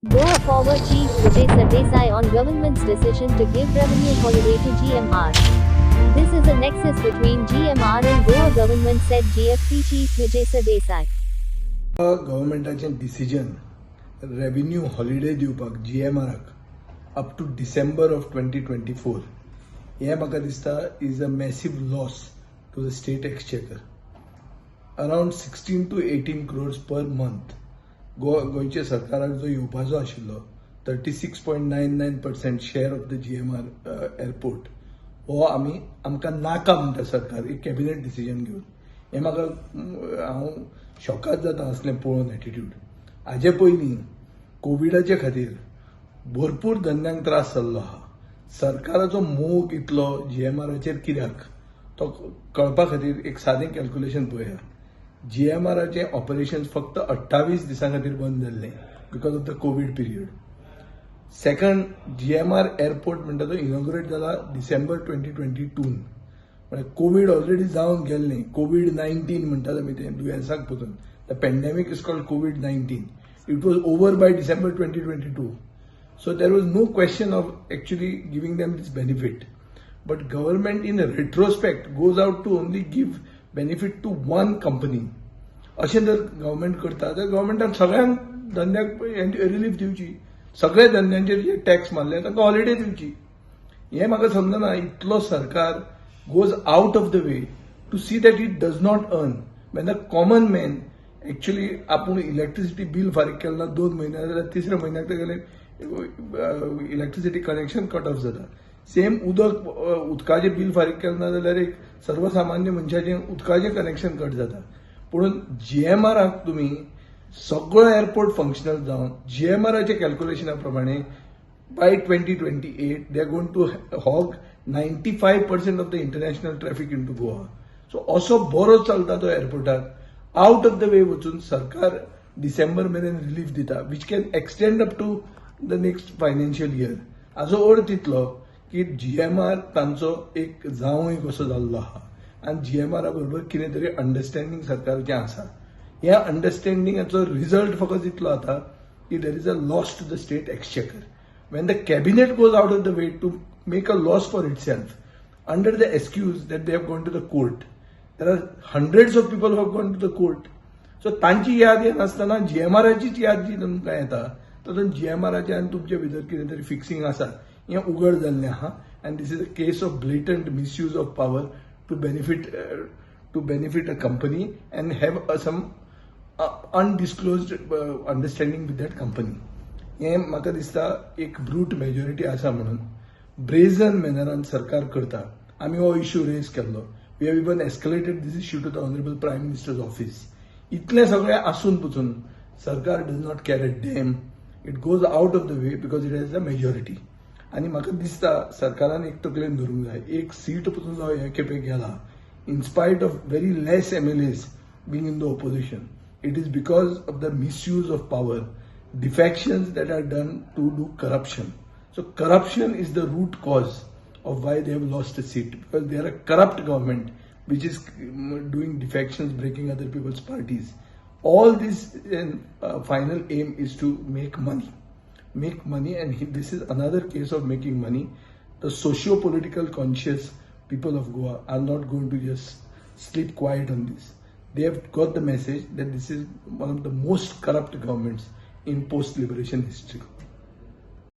Goa Forward Chief Vijay Sardesai on government's decision to give revenue holiday to GMR. This is a nexus between GMR and Goa government, said GFP Chief Vijay Sardesai. गव्हर्मेंटाचें decision revenue holiday दिवपाक GMRक up to December of 2024 हें म्हाका दिसता is a massive loss to the state exchequer. Around 16 to 18 crores per month गोंयच्या सरकाराक जो येवपाचो आशिल्लो 36.99% share of the GMR airport हो आमकां नाका म्हणटा सरकार एक कॅबिनेट डिसिजन घेवन. हें म्हाका हांव शॉकाद जाता असलें पळोवन एटिट्यूड. हाजे पयलीं कोविडाचे खातीर भरपूर धंद्यांक त्रास जाल्लो आहा. सरकाराचो मोग इतलो GMRचेर कित्याक तो कळपा खातीर एक सादें कॅल्क्युलेशन पळया. GMRचे ऑपरेशन फक्त 28 दिसां खातीर बंद जाल्ले because of the Covid period. Second, GMR airport म्हणटा तो इनॉग्रेट जाला डिसेंबर 2022 म्हणजे कोविड ऑलरेडी जावन गेल्लें. COVID-19 म्हणटात आमी तें दुयेंसाक पसून. The pandemic is called COVID-19. It was over by December 2022. So there was no question of actually giving them this benefit. But government in retrospect goes out to only give benefit to one company. अशें जर government करता तर गव्हर्मेंटान सगळ्यांक धंद्याक relief दिवची. सगळ्या धंद्यांचेर जे tax मारले तांकां holiday दिवची. हें म्हाका समजना. इतलो सरकार goes out of the way to see that it does not earn. When the common man actually आपूण इलेक्ट्रिसिटी बिल फारीक केन्ना 2 म्हयने जाल्यार तिसऱ्या म्हयन्याक तेगेलें इलेक्ट्रिसिटी कनेक्शन कट ऑफ जाता. सेम उदकाचें बिल फारीक केन्ना जाल्यार एक सर्वसामान्य मनशाचें उदकाचें कनेक्शन कट जाता. पूण GMRक तुमी सगळो एअरपोर्ट फंक्शनल जावन GMRच्या कॅल्क्युलेशना प्रमाणे bye 2028 they are going to hog 95% of the international traffic into Goa. So असो बरो चलता तो एअरपोर्टाक आउट ऑफ द वे वचून सरकार डिसेंबर मेरेन रिलीफ दिता which can extend up to the next financial year. हाजो अर्थ इतलो की GMR तांचो एक जावंय कसो जाल्लो आहा आनी GMR बरोबर कितें तरी अंडरस्टँडींग सरकाराचें आसा. ह्या अंडरस्टँडिंगाचो रिझल्ट फकत इतलो जाता की there is a loss to the state exchequer. When the cabinet goes out of the way to make a loss for itself under the excuse that they have gone to the court, there are hundreds of people who have gone to the court. So तांची याद येनासतना GMRचीच याद जी तुमकां येता तातूंत GMRचे आनी तुमचे भितर कितें तरी फिक्सिंग आसा हें उघड जाल्लें आहा. And this is a case of blatant misuse of power to benefit a company and have some undisclosed understanding with that company. हें म्हाका दिसता एक ब्रूट मेजॉरिटी आसा म्हणून ब्रेझन मॅनरान सरकार करता. आमी हो इश्यू रेज केल्लो. We have even escalated this issue to the honourable prime minister's office. इतलें सगळें आसून पसून सरकार does not care a damn. It goes out of the way because it has a majority. आनी म्हाका दिसता सरकारान एक तकलेन धरूंक जाय. एक सीट पसून जो हे खेपे गेला in spite of very less MLAs being in the opposition, it is because of the misuse of power, defections that are done to do corruption. So corruption is the root cause of why they have lost a seat, because they are a corrupt government which is doing defections, breaking other people's parties. All this final aim is to make money, and this is another case of making money. The socio-political conscious people of Goa are not going to just sleep quiet on this. They have got the message that this is one of the most corrupt governments in post-liberation history.